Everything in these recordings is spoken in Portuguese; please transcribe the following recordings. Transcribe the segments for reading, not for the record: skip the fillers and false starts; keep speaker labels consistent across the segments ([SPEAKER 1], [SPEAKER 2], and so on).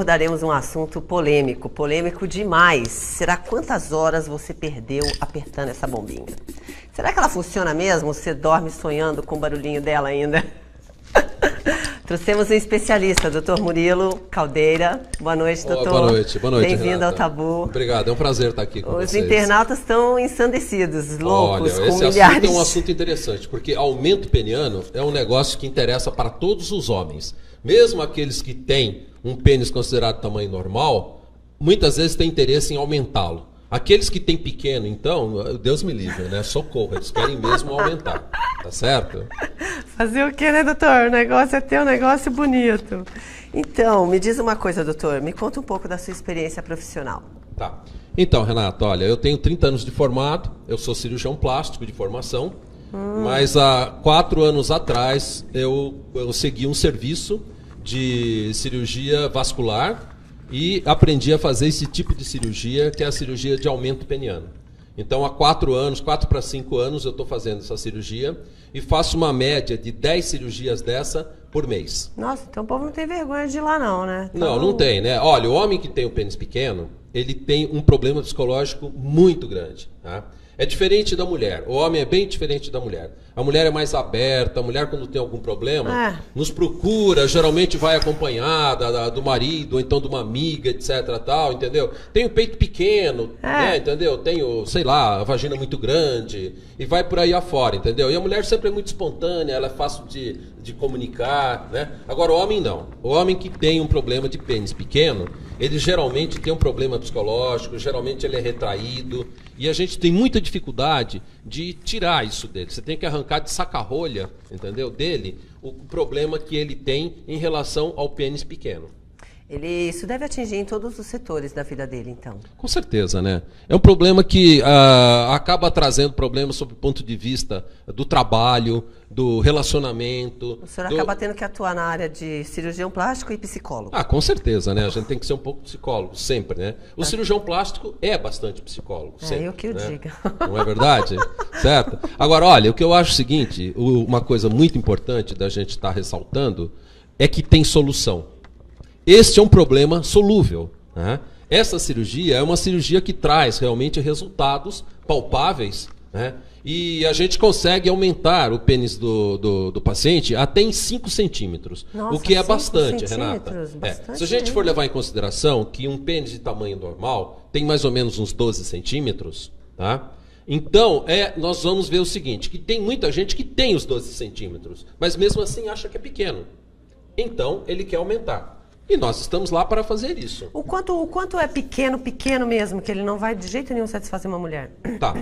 [SPEAKER 1] abordaremos um assunto polêmico, polêmico demais. Será quantas horas você perdeu apertando essa bombinha? Será que ela funciona mesmo? Você dorme sonhando com o barulhinho dela ainda? Trouxemos um especialista, Dr. Murilo Caldeira. Boa noite, doutor.
[SPEAKER 2] Boa noite,
[SPEAKER 1] Bem-vindo ao Tabu.
[SPEAKER 2] Obrigado, é um prazer estar aqui com vocês.
[SPEAKER 1] Os internautas estão ensandecidos, loucos,
[SPEAKER 2] Olha,
[SPEAKER 1] com
[SPEAKER 2] esse
[SPEAKER 1] milhares.
[SPEAKER 2] assunto é um assunto interessante, porque aumento peniano é um negócio que interessa para todos os homens. Mesmo aqueles que têm um pênis considerado tamanho normal, muitas vezes têm interesse em aumentá-lo. Aqueles que têm pequeno, então, Deus me livre, né? Socorro, eles querem mesmo aumentar, tá certo?
[SPEAKER 1] Fazer o que, né, doutor? O negócio é ter um negócio bonito. Então, me diz uma coisa, doutor. Me conta um pouco da sua experiência profissional.
[SPEAKER 2] Tá. Então, Renato, olha, eu tenho 30 anos de formado, eu sou cirurgião plástico de formação, mas há 4 anos atrás eu segui um serviço de cirurgia vascular e aprendi a fazer esse tipo de cirurgia, que é a cirurgia de aumento peniano. Então, há 4 anos, 4 para 5 anos, eu estou fazendo essa cirurgia e faço uma média de 10 cirurgias dessa por mês.
[SPEAKER 1] Nossa, então o povo não tem vergonha de ir lá não, né?
[SPEAKER 2] Não, não tem, né? Olha, o homem que tem o pênis pequeno, ele tem um problema psicológico muito grande, tá? É diferente da mulher. O homem é bem diferente da mulher. A mulher é mais aberta. A mulher, quando tem algum problema, nos procura. Geralmente vai acompanhada do marido, ou então de uma amiga, etc. Tal, entendeu? Tem o peito pequeno, né, entendeu? Tem, sei lá, a vagina muito grande. E vai por aí afora, entendeu? E a mulher sempre é muito espontânea. Ela é fácil de comunicar, né? Agora, o homem não. O homem que tem um problema de pênis pequeno, ele geralmente tem um problema psicológico. Geralmente ele é retraído. E a gente tem muita dificuldade de tirar isso dele. Você tem que arrancar de saca-rolha, entendeu, dele, o problema que ele tem em relação ao pênis pequeno.
[SPEAKER 1] Isso deve atingir em todos os setores da vida dele, então.
[SPEAKER 2] Com certeza, né? É um problema que acaba trazendo problemas sob o ponto de vista do trabalho, do relacionamento.
[SPEAKER 1] O senhor acaba tendo que atuar na área de cirurgião plástico e psicólogo.
[SPEAKER 2] Ah, com certeza, né? A gente tem que ser um pouco psicólogo, sempre, né? O cirurgião plástico é bastante psicólogo, sempre.
[SPEAKER 1] Eu que o
[SPEAKER 2] né?
[SPEAKER 1] diga.
[SPEAKER 2] Não é verdade? Certo? Agora, olha, o que eu acho o seguinte, uma coisa muito importante da gente estar ressaltando é que tem solução. Este é um problema solúvel, né? Essa cirurgia é uma cirurgia que traz realmente resultados palpáveis, né? E a gente consegue aumentar o pênis do paciente até em 5 centímetros.
[SPEAKER 1] Nossa,
[SPEAKER 2] o que é
[SPEAKER 1] 5
[SPEAKER 2] bastante,
[SPEAKER 1] centímetros,
[SPEAKER 2] Renata.
[SPEAKER 1] bastante
[SPEAKER 2] Se a gente
[SPEAKER 1] mesmo.
[SPEAKER 2] for levar em consideração que um pênis de tamanho normal tem mais ou menos uns 12 centímetros, tá? Então, nós vamos ver o seguinte, que tem muita gente que tem os 12 centímetros, mas mesmo assim acha que é pequeno. Então, ele quer aumentar. E nós estamos lá para fazer isso.
[SPEAKER 1] O quanto é pequeno mesmo, que ele não vai de jeito nenhum satisfazer uma mulher?
[SPEAKER 2] Tá.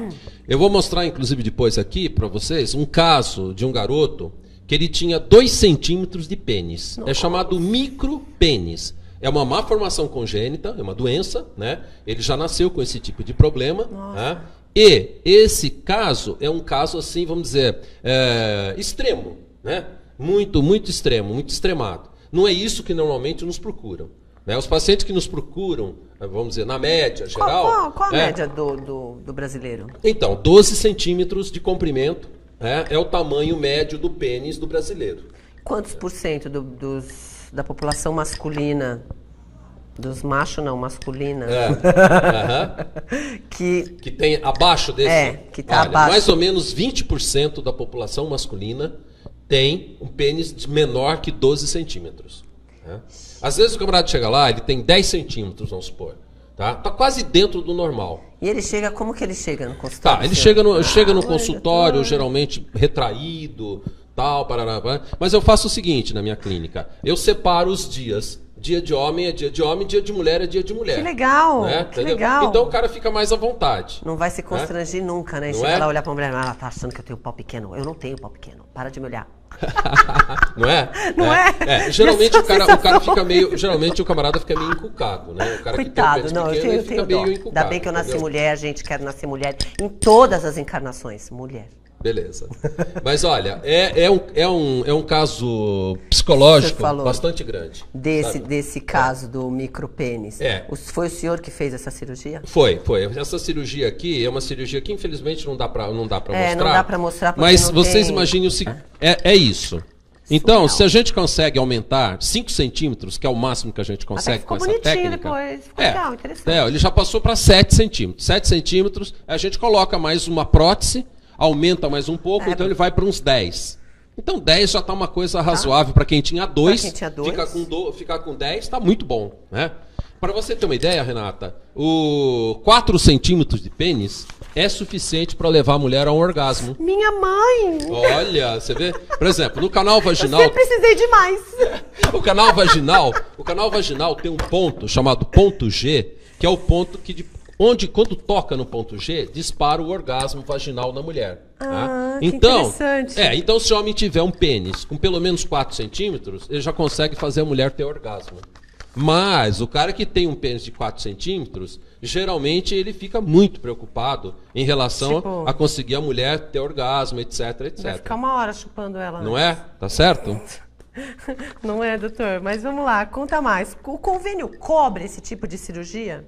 [SPEAKER 2] Eu vou mostrar, inclusive, depois aqui para vocês, um caso de um garoto que ele tinha 2 centímetros de pênis.
[SPEAKER 1] Nossa.
[SPEAKER 2] É chamado micropênis. É uma má formação congênita, é uma doença, né? Ele já nasceu com esse tipo de problema. Né? E esse caso é um caso, assim, vamos dizer, extremo, né? Muito, muito extremo, muito extremado. Não é isso que normalmente nos procuram. Né? Os pacientes que nos procuram, vamos dizer, na média geral...
[SPEAKER 1] Qual a média do brasileiro?
[SPEAKER 2] Então, 12 centímetros de comprimento é o tamanho médio do pênis do brasileiro.
[SPEAKER 1] Quantos por cento da população masculina, dos machos não, masculina,
[SPEAKER 2] que tem abaixo desse?
[SPEAKER 1] Que está abaixo.
[SPEAKER 2] Mais ou menos 20% da população masculina tem um pênis menor que 12 centímetros. Né? Às vezes o camarada chega lá, ele tem 10 centímetros, vamos supor. Tá quase dentro do normal.
[SPEAKER 1] E ele chega, como que ele chega no consultório?
[SPEAKER 2] Tá, ele chega no consultório, geralmente retraído, tal, parará, mas eu faço o seguinte na minha clínica, eu separo os dias. Dia de homem é dia de homem, dia de mulher é dia de mulher.
[SPEAKER 1] Que legal,
[SPEAKER 2] né?
[SPEAKER 1] que legal.
[SPEAKER 2] Então o cara fica mais à vontade.
[SPEAKER 1] Não vai se constranger nunca, né? Chega lá olhar pra mulher, ela tá achando que eu tenho pau pequeno. Eu não tenho pau pequeno, para de me olhar.
[SPEAKER 2] Não é?
[SPEAKER 1] Não é?
[SPEAKER 2] Geralmente o cara fica meio... Geralmente o camarada fica meio encucado, né? O cara
[SPEAKER 1] Coitado,
[SPEAKER 2] que tem
[SPEAKER 1] não,
[SPEAKER 2] pequeno,
[SPEAKER 1] eu tenho dó.
[SPEAKER 2] meio encucado,
[SPEAKER 1] Ainda bem que eu nasci
[SPEAKER 2] entendeu?
[SPEAKER 1] mulher, gente, quero nascer mulher em todas as encarnações. Mulher.
[SPEAKER 2] Beleza. Mas olha, é um caso psicológico bastante grande.
[SPEAKER 1] Desse caso do micropênis. Foi o senhor que fez essa cirurgia?
[SPEAKER 2] Foi. Essa cirurgia aqui é uma cirurgia que infelizmente não dá pra mostrar.
[SPEAKER 1] Não dá pra mostrar porque
[SPEAKER 2] mas
[SPEAKER 1] não
[SPEAKER 2] vocês
[SPEAKER 1] tem...
[SPEAKER 2] imaginem o seguinte, é isso. Então, se a gente consegue aumentar 5 centímetros, que é o máximo que a gente consegue com essa técnica...
[SPEAKER 1] Depois. Ficou legal, interessante.
[SPEAKER 2] Ele já passou para 7 centímetros. 7 centímetros, a gente coloca mais uma prótese, aumenta mais um pouco, então ele vai para uns 10. Então 10 já está uma coisa razoável para quem tinha 2. Ficar com 10 está muito bom, né? Para você ter uma ideia, Renata, 4 centímetros de pênis é suficiente para levar a mulher a um orgasmo.
[SPEAKER 1] Minha mãe!
[SPEAKER 2] Olha, você vê? Por exemplo, no canal vaginal...
[SPEAKER 1] Eu sempre precisei de mais.
[SPEAKER 2] O canal vaginal tem um ponto chamado ponto G, que é o ponto onde, quando toca no ponto G, dispara o orgasmo vaginal na mulher. Tá?
[SPEAKER 1] Interessante.
[SPEAKER 2] Então, se o homem tiver um pênis com pelo menos 4 centímetros, ele já consegue fazer a mulher ter orgasmo. Mas o cara que tem um pênis de 4 centímetros, geralmente ele fica muito preocupado em relação a conseguir a mulher ter orgasmo, etc, etc.
[SPEAKER 1] Vai ficar uma hora chupando ela.
[SPEAKER 2] Não é? Tá certo?
[SPEAKER 1] Não é, doutor? Mas vamos lá, conta mais. O convênio cobre esse tipo de cirurgia?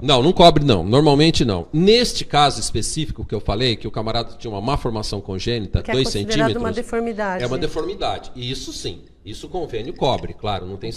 [SPEAKER 2] Não cobre não, normalmente não. Neste caso específico que eu falei, que o camarada tinha uma má formação congênita, 2 centímetros... É
[SPEAKER 1] uma deformidade.
[SPEAKER 2] É uma deformidade, e isso sim. Isso o convênio cobre, claro, não tem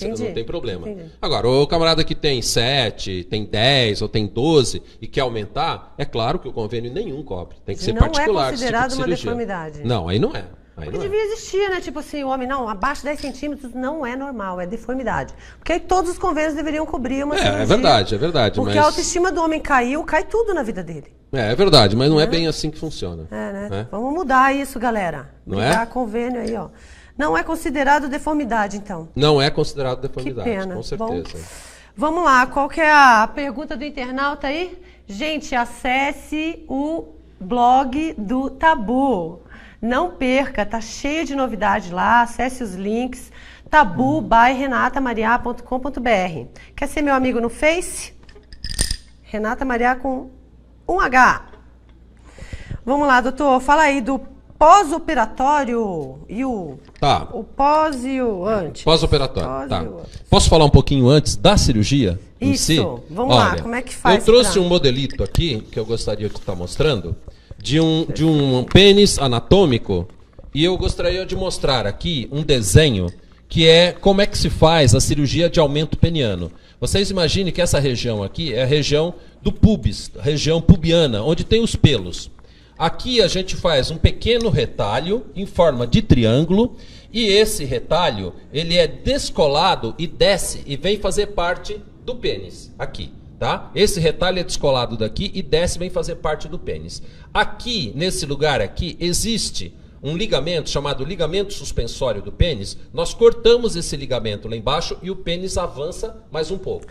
[SPEAKER 2] problema.
[SPEAKER 1] Entendi.
[SPEAKER 2] Agora, o camarada que tem 7, tem 10 ou tem 12 e quer aumentar, é claro que o convênio nenhum cobre. Tem que ser particular.
[SPEAKER 1] Não é considerado
[SPEAKER 2] tipo
[SPEAKER 1] uma deformidade.
[SPEAKER 2] Não, aí não é.
[SPEAKER 1] Porque devia existir, né? Tipo assim, o homem, não, abaixo de 10 centímetros não é normal, é deformidade. Porque aí todos os convênios deveriam cobrir uma cirurgia.
[SPEAKER 2] É verdade.
[SPEAKER 1] Porque a autoestima do homem cai tudo na vida dele.
[SPEAKER 2] É verdade, mas não é bem assim que funciona.
[SPEAKER 1] Né? Vamos mudar isso, galera. Mudar convênio aí, ó. Não é considerado deformidade, então?
[SPEAKER 2] Não é considerado deformidade,
[SPEAKER 1] que pena.
[SPEAKER 2] Com certeza.
[SPEAKER 1] Bom, vamos lá, qual que é a pergunta do internauta aí? Gente, acesse o blog do Tabu. Não perca, tá cheio de novidade lá, acesse os links, tabu@renatamariá.com.br. Quer ser meu amigo no Face? Renata Mariá com 1H. Vamos lá, doutor, fala aí do pós-operatório e o pós e o antes.
[SPEAKER 2] Pós-operatório, tá. Posso falar um pouquinho antes da cirurgia em si?
[SPEAKER 1] Vamos lá, como é que faz?
[SPEAKER 2] Eu trouxe um modelito aqui, que eu gostaria de estar mostrando, de um pênis anatômico, e eu gostaria de mostrar aqui um desenho que é como é que se faz a cirurgia de aumento peniano. Vocês imaginem que essa região aqui é a região do pubis, a região pubiana, onde tem os pelos. Aqui a gente faz um pequeno retalho em forma de triângulo, e esse retalho ele é descolado e desce e vem fazer parte do pênis, aqui. Tá? Esse retalho é descolado daqui e desce, vem fazer parte do pênis. Aqui, nesse lugar aqui, existe um ligamento chamado ligamento suspensório do pênis. Nós cortamos esse ligamento lá embaixo e o pênis avança mais um pouco.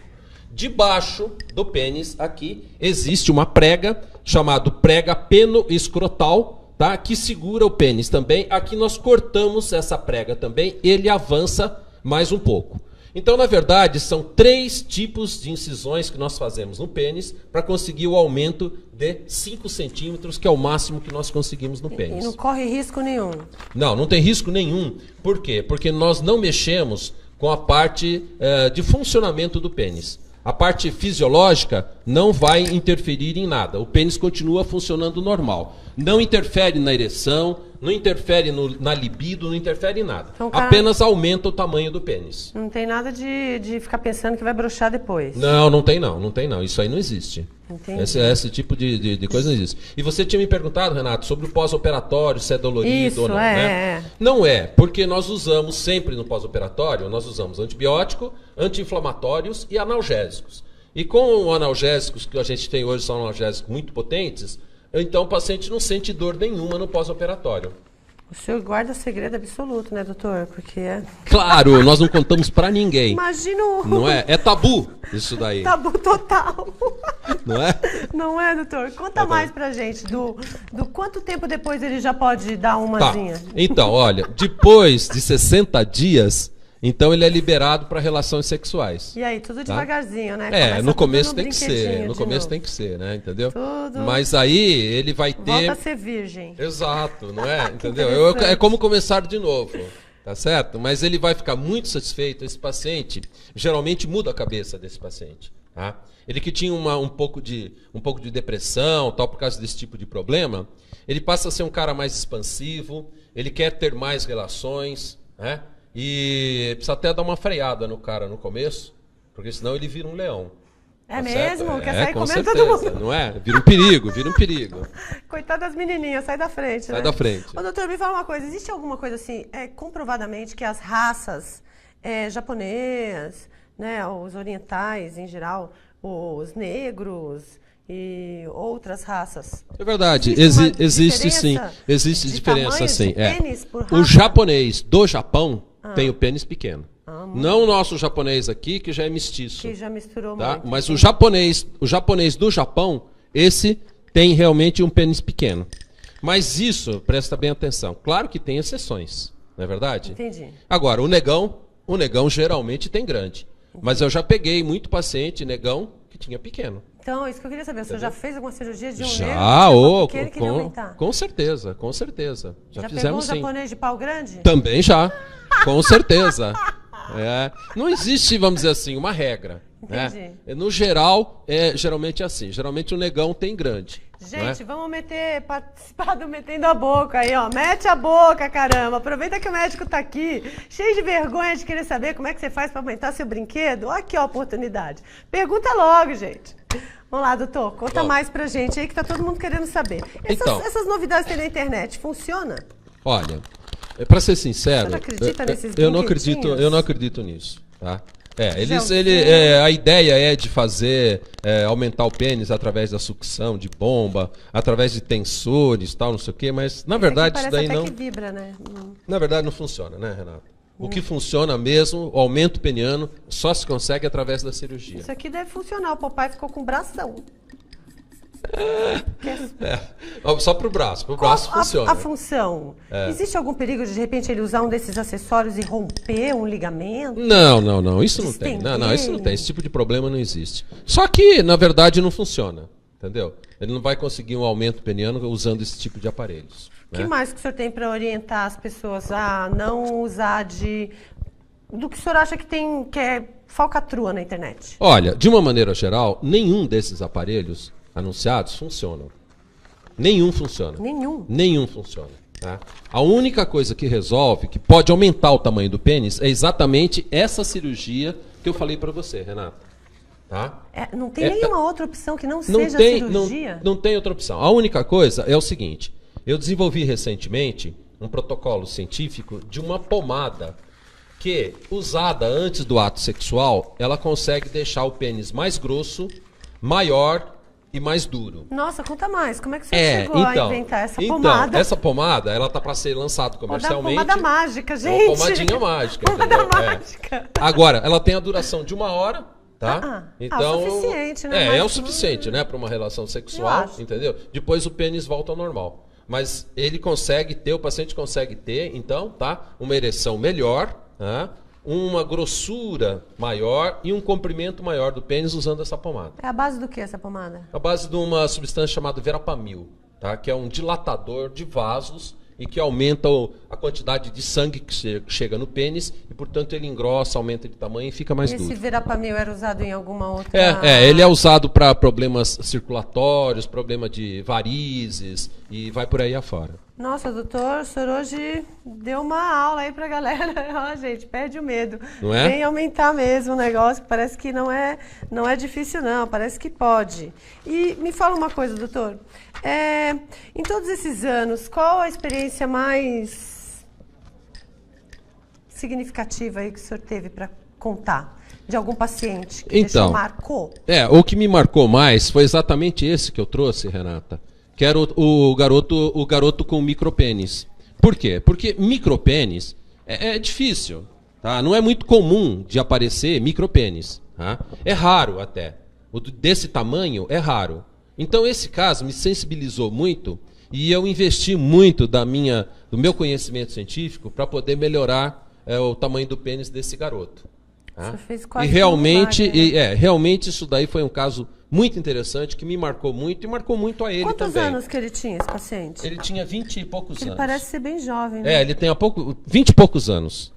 [SPEAKER 2] Debaixo do pênis, aqui, existe uma prega chamada prega peno-escrotal, tá? Que segura o pênis também. Aqui nós cortamos essa prega também, ele avança mais um pouco. Então, na verdade, são 3 tipos de incisões que nós fazemos no pênis para conseguir o aumento de 5 centímetros, que é o máximo que nós conseguimos no pênis.
[SPEAKER 1] E não corre risco nenhum?
[SPEAKER 2] Não tem risco nenhum. Por quê? Porque nós não mexemos com a parte de funcionamento do pênis. A parte fisiológica não vai interferir em nada. O pênis continua funcionando normal. Não interfere na ereção, não interfere na libido, não interfere em nada. Então, apenas aumenta o tamanho do pênis.
[SPEAKER 1] Não tem nada de ficar pensando que vai broxar depois.
[SPEAKER 2] Não tem não. Isso aí não existe.
[SPEAKER 1] Entendi.
[SPEAKER 2] Esse tipo de coisa não existe. E você tinha me perguntado, Renato, sobre o pós-operatório, se é dolorido ou não, né? Não é, porque nós usamos sempre no pós-operatório, nós usamos antibiótico, anti-inflamatórios e analgésicos. E com analgésicos que a gente tem hoje, são analgésicos muito potentes, então o paciente não sente dor nenhuma no pós-operatório.
[SPEAKER 1] O senhor guarda segredo absoluto, né, doutor? Porque
[SPEAKER 2] Claro, nós não contamos pra ninguém.
[SPEAKER 1] Imagina
[SPEAKER 2] Não é? É tabu isso daí.
[SPEAKER 1] Tabu total.
[SPEAKER 2] Não é?
[SPEAKER 1] Não é, doutor? Conta mais pra gente do quanto tempo depois ele já pode dar umazinha.
[SPEAKER 2] Tá. Então, olha, depois de 60 dias... Então ele é liberado para relações sexuais.
[SPEAKER 1] E aí, tudo devagarzinho, né?
[SPEAKER 2] No começo tem que ser. No começo tem que ser, né? Entendeu?
[SPEAKER 1] Tudo.
[SPEAKER 2] Mas aí ele vai ter...
[SPEAKER 1] Volta a ser virgem.
[SPEAKER 2] Exato, não é? Entendeu? É como começar de novo, tá certo? Mas ele vai ficar muito satisfeito. Esse paciente, geralmente muda a cabeça desse paciente, tá? Ele que tinha um pouco de depressão, tal, por causa desse tipo de problema, ele passa a ser um cara mais expansivo, ele quer ter mais relações, né? E precisa até dar uma freada no cara no começo, porque senão ele vira um leão.
[SPEAKER 1] É
[SPEAKER 2] Tá certo?
[SPEAKER 1] mesmo? Quer sair
[SPEAKER 2] com
[SPEAKER 1] comendo
[SPEAKER 2] certeza,
[SPEAKER 1] todo mundo.
[SPEAKER 2] não é? Vira um perigo, vira um perigo.
[SPEAKER 1] Coitada das menininhas, sai da frente,
[SPEAKER 2] Sai
[SPEAKER 1] né?
[SPEAKER 2] da frente.
[SPEAKER 1] Ô, doutor, me fala uma coisa. Existe alguma coisa assim, comprovadamente, que as raças japonês, né, os orientais em geral, os negros e outras raças...
[SPEAKER 2] É verdade,
[SPEAKER 1] existe
[SPEAKER 2] sim. Existe
[SPEAKER 1] de
[SPEAKER 2] diferença,
[SPEAKER 1] tamanho
[SPEAKER 2] sim.
[SPEAKER 1] de pênis por
[SPEAKER 2] O
[SPEAKER 1] raça?
[SPEAKER 2] japonês do Japão tem o pênis pequeno. Não o nosso japonês aqui, que já é mestiço.
[SPEAKER 1] Que já misturou
[SPEAKER 2] Tá?
[SPEAKER 1] muito.
[SPEAKER 2] Mas o japonês do Japão, esse tem realmente um pênis pequeno. Mas isso, presta bem atenção, claro que tem exceções, não é verdade?
[SPEAKER 1] Entendi.
[SPEAKER 2] Agora, o negão geralmente tem grande. Mas eu já peguei muito paciente negão que tinha pequeno.
[SPEAKER 1] Então, isso que eu queria saber. O senhor já fez alguma cirurgia de um negro?
[SPEAKER 2] Já,
[SPEAKER 1] Que ele queria aumentar?
[SPEAKER 2] com certeza, com certeza. Já
[SPEAKER 1] pegou um
[SPEAKER 2] fizemos sim.
[SPEAKER 1] japonês de pau grande?
[SPEAKER 2] Também já, com certeza. Não existe, vamos dizer assim, uma regra. Né? No geral, geralmente é assim. Geralmente o negão tem grande.
[SPEAKER 1] Gente, vamos participar do Metendo a Boca aí, ó. Mete a boca, caramba. Aproveita que o médico tá aqui, cheio de vergonha de querer saber como é que você faz para aumentar seu brinquedo. Olha aqui ó, a oportunidade. Pergunta logo, gente. Vamos lá, doutor. Conta mais pra gente aí que tá todo mundo querendo saber. Essas novidades que tem na internet, funciona?
[SPEAKER 2] Olha, para ser sincero,
[SPEAKER 1] você não acredita nesses
[SPEAKER 2] eu não acredito nisso, tá? A ideia é de fazer aumentar o pênis através da sucção, de bomba, através de tensores, tal, não sei o quê, mas na verdade isso daí
[SPEAKER 1] até
[SPEAKER 2] não.
[SPEAKER 1] Que vibra, né?
[SPEAKER 2] Na verdade não funciona, né, Renato? O que funciona mesmo, o aumento peniano, só se consegue através da cirurgia.
[SPEAKER 1] Isso aqui deve funcionar. O papai ficou com bração.
[SPEAKER 2] Só pro braço funciona.
[SPEAKER 1] A função. Existe algum perigo de repente ele usar um desses acessórios e romper um ligamento?
[SPEAKER 2] Não, isso não tem. Não, isso não tem. Esse tipo de problema não existe. Só que, na verdade, não funciona. Entendeu? Ele não vai conseguir um aumento peniano usando esse tipo de aparelhos.
[SPEAKER 1] O que mais que o senhor tem para orientar as pessoas a não usar do que o senhor acha que é falcatrua na internet?
[SPEAKER 2] Olha, de uma maneira geral, nenhum desses aparelhos anunciados funcionam. Nenhum funciona. Nenhum funciona. Tá? A única coisa que resolve, que pode aumentar o tamanho do pênis, é exatamente essa cirurgia que eu falei para você, Renata. Tá?
[SPEAKER 1] Não tem nenhuma outra opção que não seja cirurgia?
[SPEAKER 2] Não tem outra opção. A única coisa é o seguinte, eu desenvolvi recentemente um protocolo científico de uma pomada que, usada antes do ato sexual, ela consegue deixar o pênis mais grosso, maior e mais duro.
[SPEAKER 1] Nossa, conta mais. Como é que você chegou a inventar essa pomada?
[SPEAKER 2] Então, essa pomada, ela tá para ser lançada comercialmente.
[SPEAKER 1] Pomada mágica, gente.
[SPEAKER 2] É uma pomadinha mágica.
[SPEAKER 1] Pomada mágica.
[SPEAKER 2] Agora, ela tem a duração de 1 hora, tá?
[SPEAKER 1] Então, o suficiente, né?
[SPEAKER 2] É o suficiente, né, para uma relação sexual, entendeu? Depois o pênis volta ao normal. Mas ele consegue ter, o paciente consegue ter, então, tá? Uma ereção melhor, tá? Uma grossura maior e um comprimento maior do pênis usando essa pomada.
[SPEAKER 1] É a base do que essa pomada?
[SPEAKER 2] A base de uma substância chamada verapamil, tá? Que é um dilatador de vasos e que aumenta a quantidade de sangue que chega no pênis e, portanto, ele engrossa, aumenta de tamanho e fica mais duro.
[SPEAKER 1] Esse verapamil era usado em alguma outra...
[SPEAKER 2] Ele é usado para problemas circulatórios, problema de varizes e vai por aí afora.
[SPEAKER 1] Nossa, doutor, o senhor hoje deu uma aula aí pra galera. Ó, gente, perde o medo.
[SPEAKER 2] Não é?
[SPEAKER 1] Vem aumentar mesmo o negócio, que parece que não é difícil não, parece que pode. E me fala uma coisa, doutor. Em todos esses anos, qual a experiência mais significativa aí que o senhor teve para contar? De algum paciente que marcou?
[SPEAKER 2] O que me marcou mais foi exatamente esse que eu trouxe, Renata. Que era o garoto com micropênis. Por quê? Porque micropênis é difícil, tá? Não é muito comum de aparecer micropênis. Tá? É raro até. O desse tamanho é raro. Então esse caso me sensibilizou muito e eu investi muito do meu conhecimento científico para poder melhorar o tamanho do pênis desse garoto. Tá?
[SPEAKER 1] Você fez quase
[SPEAKER 2] e realmente, realmente isso daí foi um caso muito interessante, que me marcou muito e marcou muito a ele também.
[SPEAKER 1] Quantos anos que ele tinha, esse paciente?
[SPEAKER 2] Ele tinha 20 e poucos anos.
[SPEAKER 1] Ele parece ser bem jovem, né?
[SPEAKER 2] Ele tem 20 e poucos anos.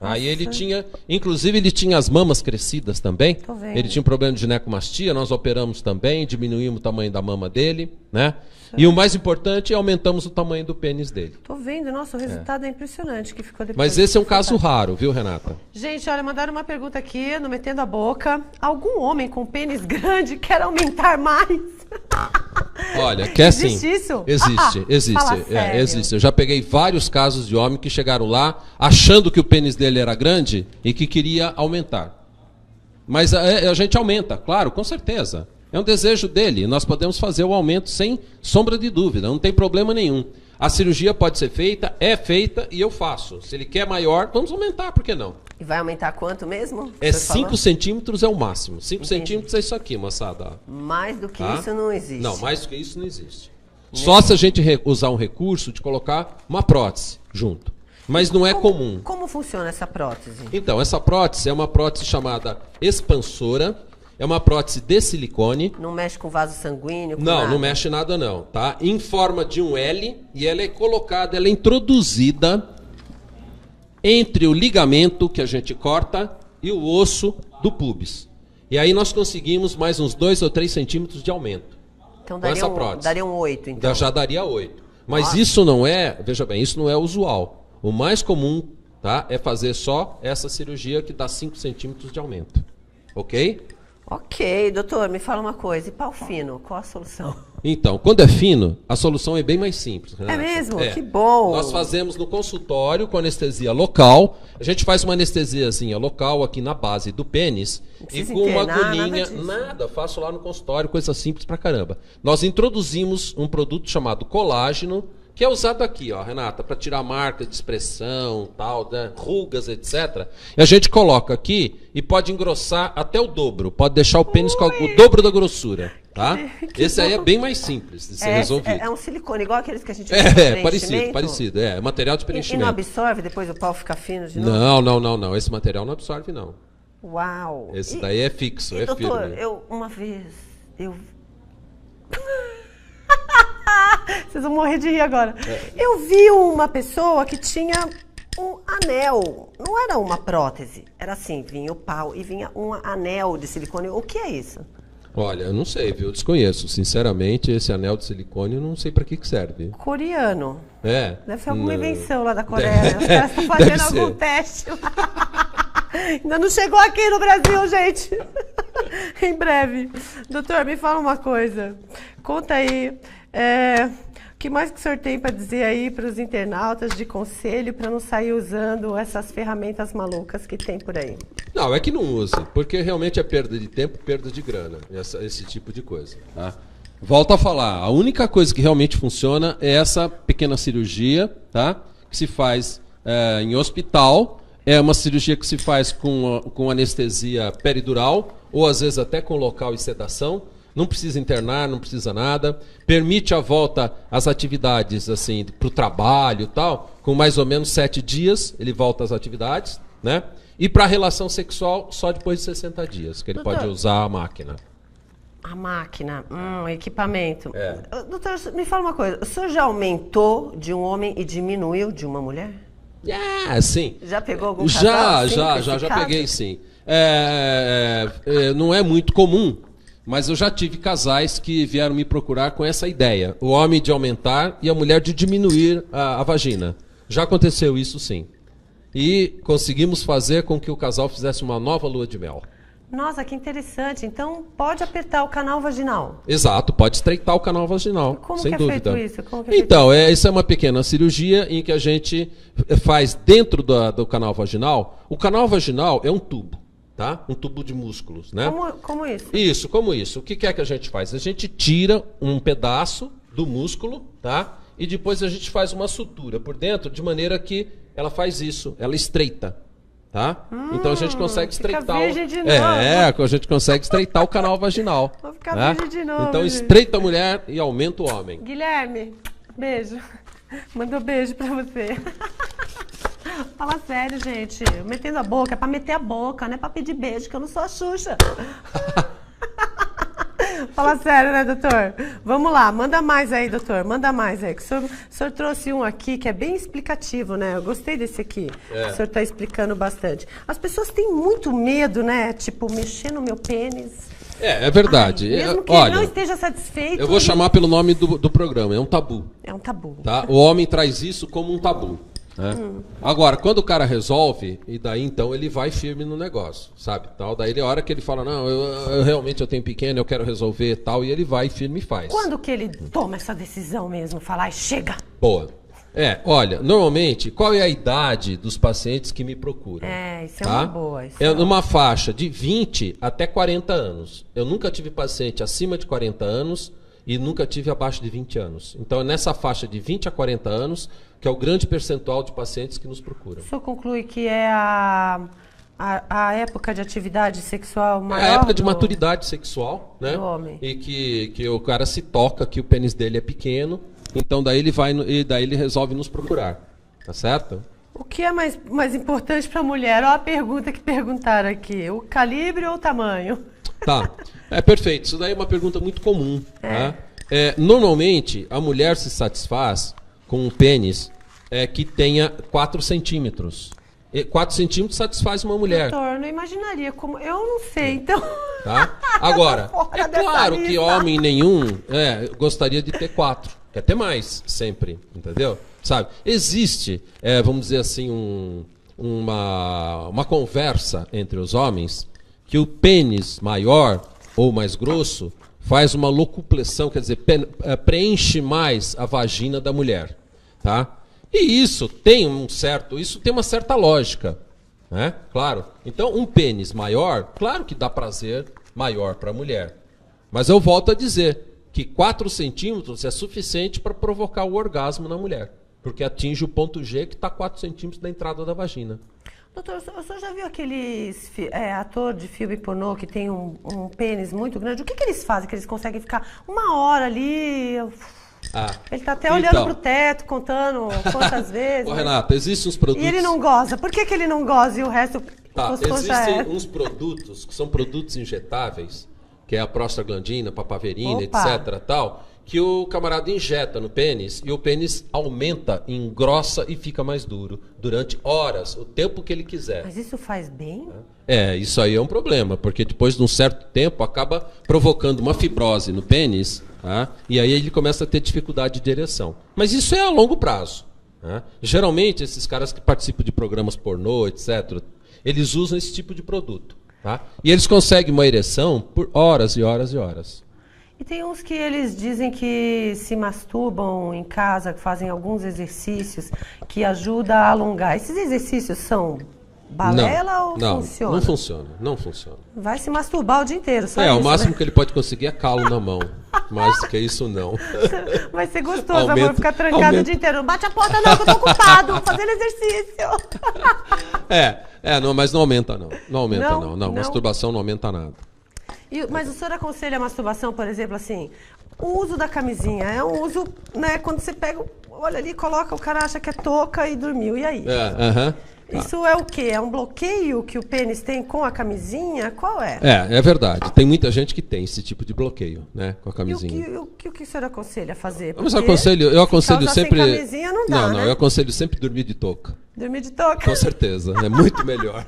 [SPEAKER 2] Aí ele tinha, inclusive ele tinha as mamas crescidas também.
[SPEAKER 1] Tô vendo.
[SPEAKER 2] Ele tinha um problema de ginecomastia, nós operamos também, diminuímos o tamanho da mama dele, né? E o mais importante, aumentamos o tamanho do pênis dele.
[SPEAKER 1] Tô vendo, nossa, o resultado é impressionante que ficou depois.
[SPEAKER 2] Mas esse é um caso raro, viu, Renata?
[SPEAKER 1] Gente, olha, mandaram uma pergunta aqui, no Metendo a Boca. Algum homem com pênis grande quer aumentar mais?
[SPEAKER 2] Olha, quer sim.
[SPEAKER 1] Existe isso?
[SPEAKER 2] Existe.
[SPEAKER 1] Fala sério.
[SPEAKER 2] Existe. Eu já peguei vários casos de homem que chegaram lá achando que o pênis dele era grande e que queria aumentar. Mas a gente aumenta, claro, com certeza. É um desejo dele. Nós podemos fazer o aumento sem sombra de dúvida, não tem problema nenhum. A cirurgia pode ser feita, é feita e eu faço. Se ele quer maior, vamos aumentar, por que não?
[SPEAKER 1] E vai aumentar quanto mesmo?
[SPEAKER 2] É 5 centímetros é o máximo. 5
[SPEAKER 1] Entendi.
[SPEAKER 2] centímetros é isso aqui, moçada.
[SPEAKER 1] Mais do que
[SPEAKER 2] Tá?
[SPEAKER 1] isso não existe.
[SPEAKER 2] Não, mais do que isso não existe. Só se a gente usar um recurso de colocar uma prótese junto. Mas não é comum.
[SPEAKER 1] Como funciona essa prótese?
[SPEAKER 2] Então, essa prótese é uma prótese chamada expansora. É uma prótese de silicone.
[SPEAKER 1] Não mexe com vaso sanguíneo? Com
[SPEAKER 2] Não,
[SPEAKER 1] nada?
[SPEAKER 2] não mexe nada não, tá? Em forma de um L, e ela é colocada, ela é introduzida entre o ligamento que a gente corta e o osso do púbis. E aí nós conseguimos mais uns 2 ou 3 centímetros de aumento.
[SPEAKER 1] Então
[SPEAKER 2] com essa
[SPEAKER 1] daria
[SPEAKER 2] prótese.
[SPEAKER 1] daria um 8, então.
[SPEAKER 2] Já daria 8. Mas
[SPEAKER 1] Nossa.
[SPEAKER 2] isso não é, veja bem, isso não é usual. O mais comum, tá, é fazer só essa cirurgia que dá 5 centímetros de aumento. Ok?
[SPEAKER 1] Ok, doutor, me fala uma coisa. E pau fino, qual a solução?
[SPEAKER 2] Então, quando é fino, a solução é bem mais simples. Renata.
[SPEAKER 1] É mesmo? Que bom.
[SPEAKER 2] Nós fazemos no consultório com anestesia local. A gente faz uma anestesiazinha local aqui na base do pênis.
[SPEAKER 1] Não
[SPEAKER 2] E
[SPEAKER 1] precisa
[SPEAKER 2] com uma
[SPEAKER 1] internar,
[SPEAKER 2] agulhinha.
[SPEAKER 1] nada disso.
[SPEAKER 2] Faço lá no consultório, coisa simples pra caramba. Nós introduzimos um produto chamado colágeno, que é usado aqui, ó, Renata, para tirar marca de expressão, tal, né, rugas, etc. E a gente coloca aqui e pode engrossar até o dobro. Pode deixar o pênis com o dobro da grossura, tá? Esse aí é bem mais simples de ser resolvido.
[SPEAKER 1] É um silicone, igual aqueles que a gente usa pra preenchimento?
[SPEAKER 2] Parecido. É material de
[SPEAKER 1] E não
[SPEAKER 2] preenchimento.
[SPEAKER 1] absorve, depois o pau fica fino de novo?
[SPEAKER 2] Não. Esse material não absorve, não.
[SPEAKER 1] Uau.
[SPEAKER 2] Esse daí é fixo, é
[SPEAKER 1] doutor,
[SPEAKER 2] firme.
[SPEAKER 1] uma vez, Vocês vão morrer de rir agora. Eu vi uma pessoa que tinha um anel. Não era uma prótese. Era assim, vinha o pau e vinha um anel de silicone. O que é isso?
[SPEAKER 2] Olha, eu não sei, viu? Eu desconheço. Sinceramente, esse anel de silicone eu não sei para que serve.
[SPEAKER 1] Coreano.
[SPEAKER 2] É.
[SPEAKER 1] Deve ser alguma
[SPEAKER 2] Não.
[SPEAKER 1] invenção lá da Coreia. Né? Os caras estão fazendo algum teste lá. Ainda não chegou aqui no Brasil, gente. Em breve. Doutor, me fala uma coisa. Conta aí. O que mais que o senhor tem para dizer aí para os internautas de conselho para não sair usando essas ferramentas malucas que tem por aí?
[SPEAKER 2] Não, é que não use, porque realmente é perda de tempo, perda de grana, esse tipo de coisa. Tá? Volto a falar, a única coisa que realmente funciona é essa pequena cirurgia, tá? Que se faz em hospital, é uma cirurgia que se faz com anestesia peridural, ou às vezes até com local e sedação. Não precisa internar, não precisa nada. Permite a volta às atividades, assim, para o trabalho e tal. Com mais ou menos 7 dias, ele volta às atividades, né? E para a relação sexual, só depois de 60 dias, que ele pode usar a máquina.
[SPEAKER 1] A máquina, equipamento.
[SPEAKER 2] É.
[SPEAKER 1] Doutor, me fala uma coisa. O senhor já aumentou de um homem e diminuiu de uma mulher?
[SPEAKER 2] Sim.
[SPEAKER 1] Já pegou algum casal assim,
[SPEAKER 2] Já
[SPEAKER 1] caso?
[SPEAKER 2] peguei, sim. Não é muito comum, mas eu já tive casais que vieram me procurar com essa ideia. O homem de aumentar e a mulher de diminuir a vagina. Já aconteceu isso, sim. E conseguimos fazer com que o casal fizesse uma nova lua de mel.
[SPEAKER 1] Nossa, que interessante. Então, pode apertar o canal vaginal.
[SPEAKER 2] Exato, pode estreitar o canal vaginal,
[SPEAKER 1] Como
[SPEAKER 2] sem
[SPEAKER 1] que é
[SPEAKER 2] dúvida.
[SPEAKER 1] feito isso? Como que é feito
[SPEAKER 2] Então, isso é uma pequena cirurgia em que a gente faz dentro do canal vaginal. O canal vaginal é um tubo, tá? Um tubo de músculos, né?
[SPEAKER 1] Como isso?
[SPEAKER 2] Isso, como isso. O que é que a gente faz? A gente tira um pedaço do músculo, tá? E depois a gente faz uma sutura por dentro, de maneira que ela faz isso, ela estreita, tá? Então a gente consegue estreitar
[SPEAKER 1] virgem de novo.
[SPEAKER 2] a gente consegue estreitar o canal vaginal.
[SPEAKER 1] Vou ficar
[SPEAKER 2] né?
[SPEAKER 1] virgem de novo,
[SPEAKER 2] Então
[SPEAKER 1] gente.
[SPEAKER 2] estreita a mulher e aumenta o homem.
[SPEAKER 1] Guilherme, beijo. Mandou beijo pra você. Fala sério, gente. Metendo a boca, é pra meter a boca, não é pra pedir beijo, que eu não sou a Xuxa. Fala sério, né, doutor? Vamos lá, manda mais aí, doutor. Manda mais aí. Que o senhor trouxe um aqui que é bem explicativo, né? Eu gostei desse aqui. O senhor está explicando bastante. As pessoas têm muito medo, né? Tipo, mexer no meu pênis.
[SPEAKER 2] É verdade.
[SPEAKER 1] Mesmo que
[SPEAKER 2] Olha,
[SPEAKER 1] ele não esteja satisfeito.
[SPEAKER 2] eu vou chamar pelo nome do programa, é um tabu.
[SPEAKER 1] É um tabu.
[SPEAKER 2] Tá? O homem traz isso como um tabu. Né? Agora, quando o cara resolve, e daí então ele vai firme no negócio, sabe? Tal, daí a hora que ele fala, não, eu realmente eu tenho pequeno, eu quero resolver tal, e ele vai firme e faz.
[SPEAKER 1] Quando que ele toma essa decisão mesmo? Falar, "Ai, chega."
[SPEAKER 2] Boa. Olha, normalmente, qual é a idade dos pacientes que me procuram?
[SPEAKER 1] Isso é uma boa.
[SPEAKER 2] Numa faixa de 20 até 40 anos. Eu nunca tive paciente acima de 40 anos e nunca tive abaixo de 20 anos. Então, é nessa faixa de 20 a 40 anos que é o grande percentual de pacientes que nos procuram.
[SPEAKER 1] O senhor conclui que é a época de atividade sexual maior?
[SPEAKER 2] É a época de maturidade sexual, né?
[SPEAKER 1] Do homem.
[SPEAKER 2] E que o cara se toca, que o pênis dele é pequeno. Então daí ele resolve nos procurar, tá certo?
[SPEAKER 1] O que é mais importante para a mulher? Olha a pergunta que perguntaram aqui. O calibre ou o tamanho?
[SPEAKER 2] Tá, perfeito. Isso daí é uma pergunta muito comum. Tá? Normalmente, a mulher se satisfaz com um pênis que tenha 4 centímetros. 4 centímetros satisfaz uma mulher.
[SPEAKER 1] Doutor, não imaginaria como... Eu não sei, então...
[SPEAKER 2] Tá? Agora, é claro que homem nenhum gostaria de ter 4. Quer ter mais, sempre, entendeu? Sabe? Existe, vamos dizer assim, uma conversa entre os homens que o pênis maior ou mais grosso faz uma locupleção, quer dizer, preenche mais a vagina da mulher, tá? E isso tem uma certa lógica, né? Claro. Então, um pênis maior, claro que dá prazer maior para a mulher. Mas eu volto a dizer que 4 centímetros é suficiente para provocar o orgasmo na mulher. Porque atinge o ponto G que está a 4 centímetros da entrada da vagina.
[SPEAKER 1] Doutor, o senhor já viu aqueles ator de filme pornô que tem um pênis muito grande? O que eles fazem? Que eles conseguem ficar 1 hora ali... Ele está até olhando para o teto, contando quantas vezes.
[SPEAKER 2] Ô, Renata, existem uns produtos...
[SPEAKER 1] E ele não goza. Por que ele não goza e o resto...
[SPEAKER 2] Existem uns produtos que são produtos injetáveis, que é a prostaglandina, papaverina, etc. Tal, que o camarada injeta no pênis e o pênis aumenta, engrossa e fica mais duro durante horas, o tempo que ele quiser.
[SPEAKER 1] Mas isso faz bem?
[SPEAKER 2] Isso aí é um problema, porque depois de um certo tempo acaba provocando uma fibrose no pênis, tá? E aí ele começa a ter dificuldade de ereção. Mas isso é a longo prazo. Tá? Geralmente, esses caras que participam de programas pornô, etc., eles usam esse tipo de produto. Tá? E eles conseguem uma ereção por horas e horas e horas.
[SPEAKER 1] E tem uns que eles dizem que se masturbam em casa, que fazem alguns exercícios que ajudam a alongar. Esses exercícios são balela ou funciona?
[SPEAKER 2] Não funciona, não funciona.
[SPEAKER 1] Vai se masturbar o dia inteiro, só
[SPEAKER 2] o
[SPEAKER 1] isso,
[SPEAKER 2] máximo
[SPEAKER 1] né?
[SPEAKER 2] que ele pode conseguir é calo na mão. Mais do que isso, não.
[SPEAKER 1] Vai ser gostoso, amor, ficar trancado o dia inteiro. Não bate a porta não, que eu tô ocupado, fazendo exercício.
[SPEAKER 2] Não, mas não aumenta não. Não aumenta não. Masturbação não aumenta nada.
[SPEAKER 1] Mas o senhor aconselha a masturbação, por exemplo, assim, o uso da camisinha é um uso, né, quando você pega, olha ali, coloca, o cara acha que é touca e dormiu, e aí? Isso é o quê? É um bloqueio que o pênis tem com a camisinha? Qual é?
[SPEAKER 2] É verdade. Tem muita gente que tem esse tipo de bloqueio, né, com a camisinha.
[SPEAKER 1] E o que o senhor aconselha a fazer?
[SPEAKER 2] Mas eu aconselho sempre...
[SPEAKER 1] Sem camisinha não dá, né?
[SPEAKER 2] Eu aconselho sempre dormir de touca.
[SPEAKER 1] Dormir de touca?
[SPEAKER 2] Com certeza, é muito melhor.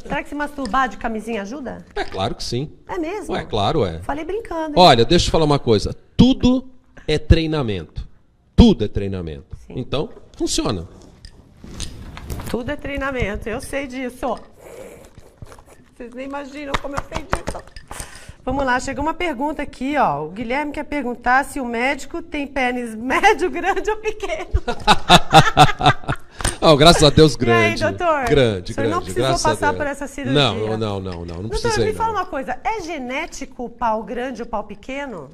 [SPEAKER 1] Será que se masturbar de camisinha ajuda?
[SPEAKER 2] É claro que sim.
[SPEAKER 1] É mesmo?
[SPEAKER 2] Claro é.
[SPEAKER 1] Falei brincando. Hein?
[SPEAKER 2] Olha, deixa eu te falar uma coisa. Tudo é treinamento. Tudo é treinamento. Sim. Então, funciona.
[SPEAKER 1] Tudo é treinamento, eu sei disso. Vocês nem imaginam como eu sei disso. Vamos lá, chegou uma pergunta aqui, ó. O Guilherme quer perguntar se o médico tem pênis médio, grande ou pequeno.
[SPEAKER 2] Graças a Deus, grande.
[SPEAKER 1] E aí, doutor?
[SPEAKER 2] Grande.
[SPEAKER 1] O senhor não precisou passar por essa cirurgia?
[SPEAKER 2] Não precisei.
[SPEAKER 1] Doutor, me fala uma coisa. É genético o pau grande ou o pau pequeno?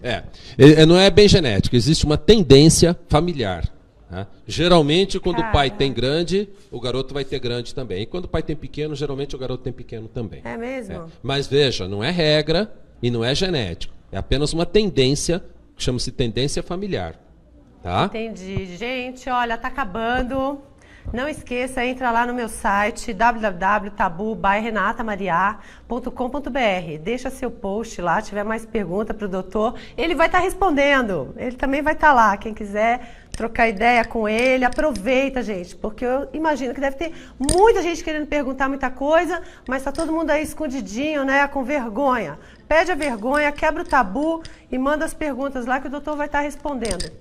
[SPEAKER 2] Não é bem genético. Existe uma tendência familiar. Né? Geralmente, quando o pai tem grande, o garoto vai ter grande também. E quando o pai tem pequeno, geralmente o garoto tem pequeno também.
[SPEAKER 1] É mesmo?
[SPEAKER 2] Mas veja, não é regra e não é genético. É apenas uma tendência, que chama-se tendência familiar. Tá?
[SPEAKER 1] Entendi. Gente, olha, tá acabando. Não esqueça, entra lá no meu site www.tabu-by-renatamariá.com.br. Deixa seu post lá, tiver mais pergunta para o doutor, ele vai estar respondendo. Ele também vai estar lá. Quem quiser trocar ideia com ele, aproveita, gente, porque eu imagino que deve ter muita gente querendo perguntar muita coisa, mas tá todo mundo aí escondidinho, né, com vergonha. Pede a vergonha, quebra o tabu e manda as perguntas lá que o doutor vai estar respondendo.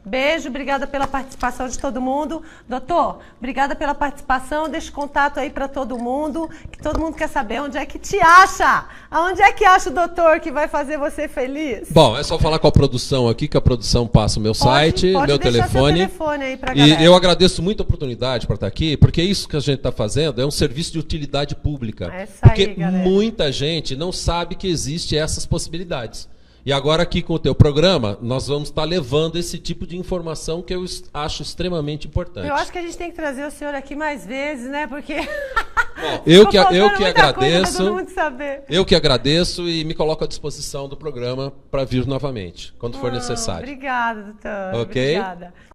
[SPEAKER 1] Beijo, obrigada pela participação de todo mundo. Doutor, obrigada pela participação. Deixa o contato aí para todo mundo, que todo mundo quer saber onde é que te acha. Aonde é que acha o doutor que vai fazer você feliz?
[SPEAKER 2] Bom, é só falar com a produção aqui, que a produção passa o meu site, meu telefone.
[SPEAKER 1] Seu telefone aí pra
[SPEAKER 2] e
[SPEAKER 1] galera.
[SPEAKER 2] eu agradeço muito a oportunidade para estar aqui, porque isso que a gente está fazendo é um serviço de utilidade pública.
[SPEAKER 1] É isso
[SPEAKER 2] porque
[SPEAKER 1] aí, galera.
[SPEAKER 2] muita gente não sabe que existe essas possibilidades. E agora aqui com o teu programa, nós vamos estar levando esse tipo de informação que eu acho extremamente importante.
[SPEAKER 1] Eu acho que a gente tem que trazer o senhor aqui mais vezes, né? Porque
[SPEAKER 2] Bom, eu que agradeço.
[SPEAKER 1] Todo mundo saber.
[SPEAKER 2] Eu que agradeço e me coloco à disposição do programa para vir novamente, quando for necessário.
[SPEAKER 1] Obrigada, doutor.
[SPEAKER 2] Ok?
[SPEAKER 1] Obrigada.